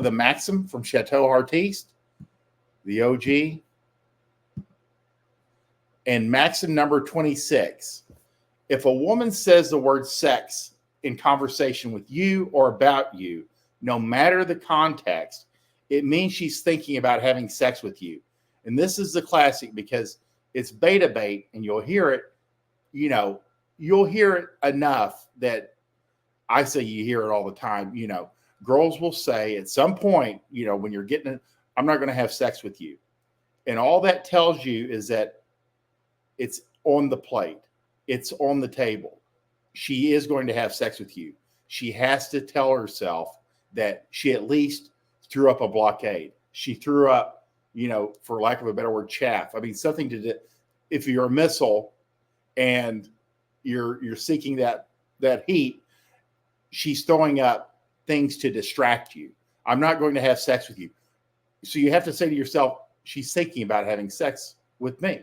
the Maxim from Chateau Heartiste, the OG, and Maxim number 26. If a woman says the word sex in conversation with you or about you, no matter the context, it means she's thinking about having sex with you. And this is the classic because it's beta bait, and you'll hear it, you'll hear it enough that I say you hear it all the time. Girls will say at some point, when you're getting it, I'm not going to have sex with you. And all that tells you is that it's on the plate. It's on the table. She is going to have sex with you. She has to tell herself that she at least threw up a blockade. She threw up, for lack of a better word, chaff. I mean, something to do. If you're a missile and you're seeking that heat, she's throwing up things to distract you. I'm not going to have sex with you. So you have to say to yourself, she's thinking about having sex with me.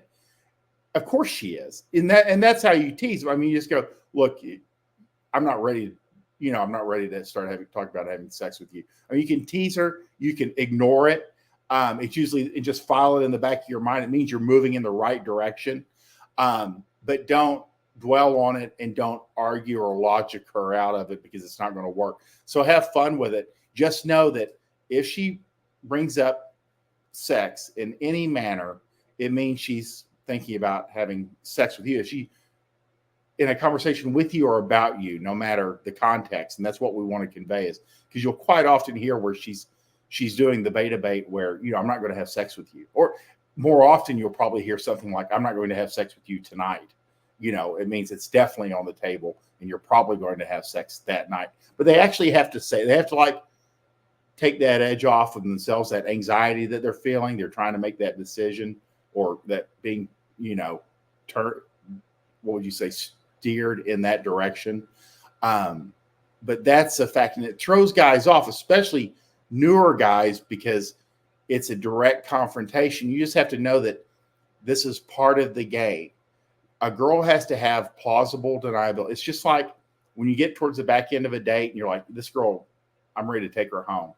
Of course she is. And that's how you tease. I mean, you just go, look, I'm not ready. I'm not ready to start talk about having sex with you. I mean, you can tease her. You can ignore it. It's usually just file it in the back of your mind. It means you're moving in the right direction. But don't dwell on it and don't argue or logic her out of it because it's not going to work. So have fun with it. Just know that if she brings up sex in any manner, it means she's thinking about having sex with you. If she in a conversation with you or about you, no matter the context. And that's what we want to convey is because you'll quite often hear where she's doing the beta bait where, I'm not going to have sex with you. Or more often you'll probably hear something like, I'm not going to have sex with you tonight. It means it's definitely on the table and you're probably going to have sex that night. But they actually have to take that edge off of themselves, that anxiety that they're feeling. They're trying to make that decision or that being, steered in that direction. But that's a fact. And it throws guys off, especially newer guys, because it's a direct confrontation. You just have to know that this is part of the game. A girl has to have plausible deniability. It's just like when you get towards the back end of a date and you're like, this girl, I'm ready to take her home.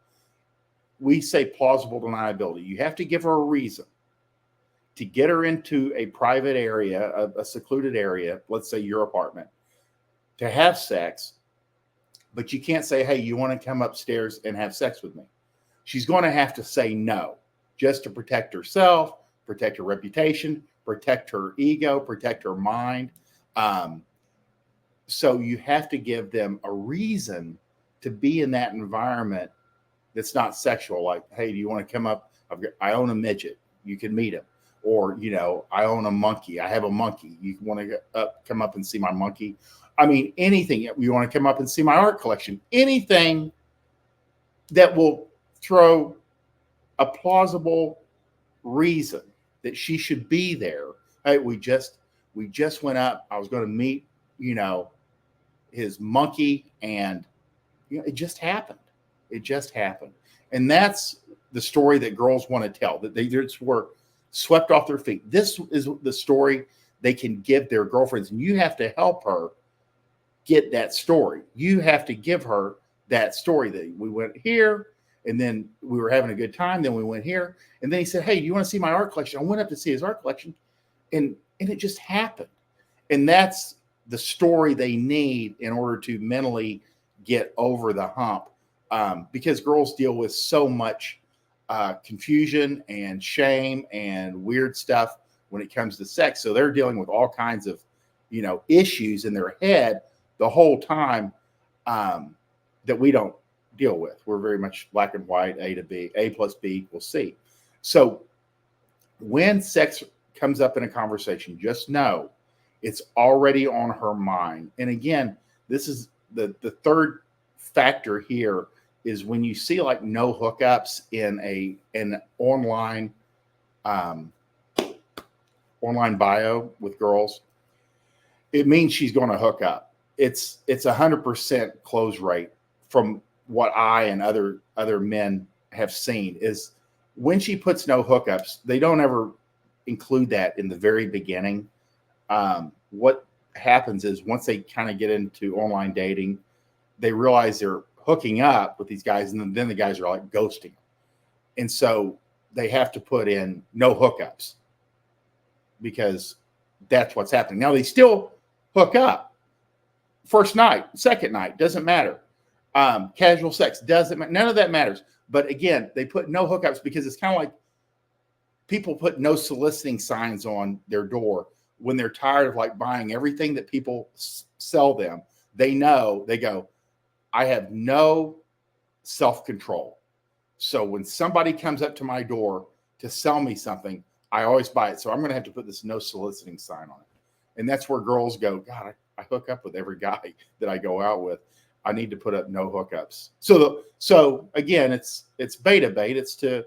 We say plausible deniability. You have to give her a reason to get her into a private area, a secluded area, let's say your apartment, to have sex. But you can't say, hey, you want to come upstairs and have sex with me? She's going to have to say no, just to protect herself, protect her reputation, protect her ego, protect her mind. So you have to give them a reason to be in that environment that's not sexual. Like, hey, do you want to come up? I own a midget. You can meet him. Or, I own a monkey. I have a monkey. You want to come up and see my monkey? I mean, anything. You want to come up and see my art collection? Anything that will throw a plausible reason that she should be there. Hey, we just went up. I was going to meet, his monkey, and it just happened. It just happened. And that's the story that girls want to tell, that they just were swept off their feet. This is the story they can give their girlfriends, and you have to help her get that story. You have to give her that story that we went here, and then we were having a good time. Then we went here, and then he said, hey, do you want to see my art collection? I went up to see his art collection, and it just happened. And that's the story they need in order to mentally get over the hump, because girls deal with so much confusion and shame and weird stuff when it comes to sex. So they're dealing with all kinds of, issues in their head the whole time that we don't deal with. We're very much black and white, A to B, A plus B equals C. So when sex comes up in a conversation, just know it's already on her mind. And again, this is the third factor here is when you see like no hookups in an online bio with girls, it means she's going to hook up. It's 100% close rate from what I and other men have seen is when she puts no hookups, they don't ever include that in the very beginning. What happens is once they kind of get into online dating, they realize they're hooking up with these guys, and then the guys are like ghosting them. And so they have to put in no hookups because that's what's happening. Now they still hook up. First night, second night, doesn't matter. Casual sex doesn't matter. None of that matters. But again, they put no hookups because it's kind of like people put no soliciting signs on their door when they're tired of like buying everything that people sell them. They know, they go, I have no self-control. So when somebody comes up to my door to sell me something, I always buy it. So I'm going to have to put this no soliciting sign on it. And that's where girls go, God, I hook up with every guy that I go out with. I need to put up no hookups. So again, it's beta bait. It's to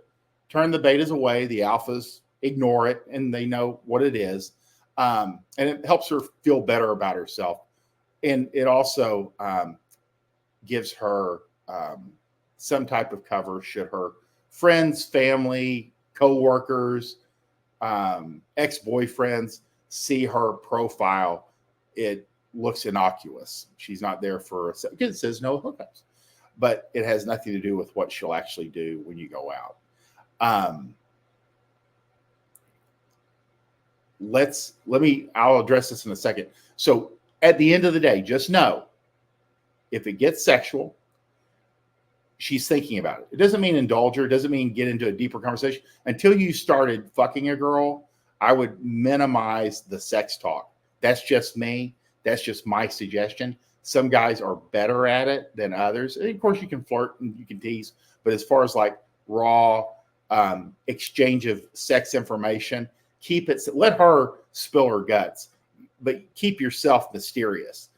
turn the betas away. The alphas ignore it, and they know what it is. And it helps her feel better about herself. And it also gives her some type of cover should her friends, family, coworkers, ex-boyfriends see her profile. It looks innocuous. She's not there for a second. It says no hookups, but it has nothing to do with what she'll actually do when you go out. I'll address this in a second. So at the end of the day, just know if it gets sexual, she's thinking about it. It doesn't mean indulge her. It doesn't mean get into a deeper conversation. Until you started fucking a girl, I would minimize the sex talk. That's just me. That's just my suggestion. Some guys are better at it than others. And of course, you can flirt and you can tease. But as far as like raw exchange of sex information, keep it. Let her spill her guts, but keep yourself mysterious.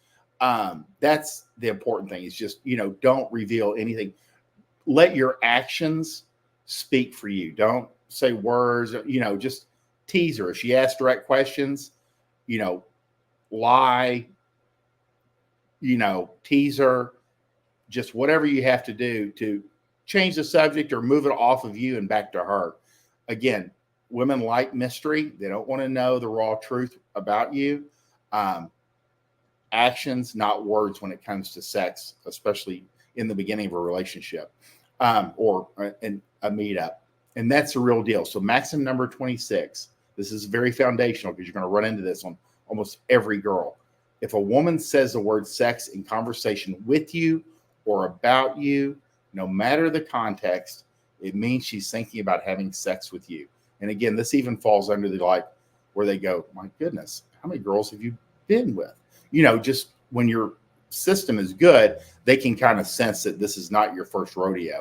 That's the important thing. Is just, don't reveal anything. Let your actions speak for you. Don't say words. Just tease her. If she asks direct questions, lie. Tease her. Just whatever you have to do to change the subject or move it off of you and back to her. Again, women like mystery. They don't want to know the raw truth about you. Actions, not words, when it comes to sex, especially in the beginning of a relationship or in a meetup. And that's the real deal. So Maxim number 26. This is very foundational because you're going to run into this on almost every girl. If a woman says the word sex in conversation with you or about you, no matter the context, it means she's thinking about having sex with you. And again, this even falls under the where they go, my goodness, how many girls have you been with? Just when your system is good, they can kind of sense that this is not your first rodeo.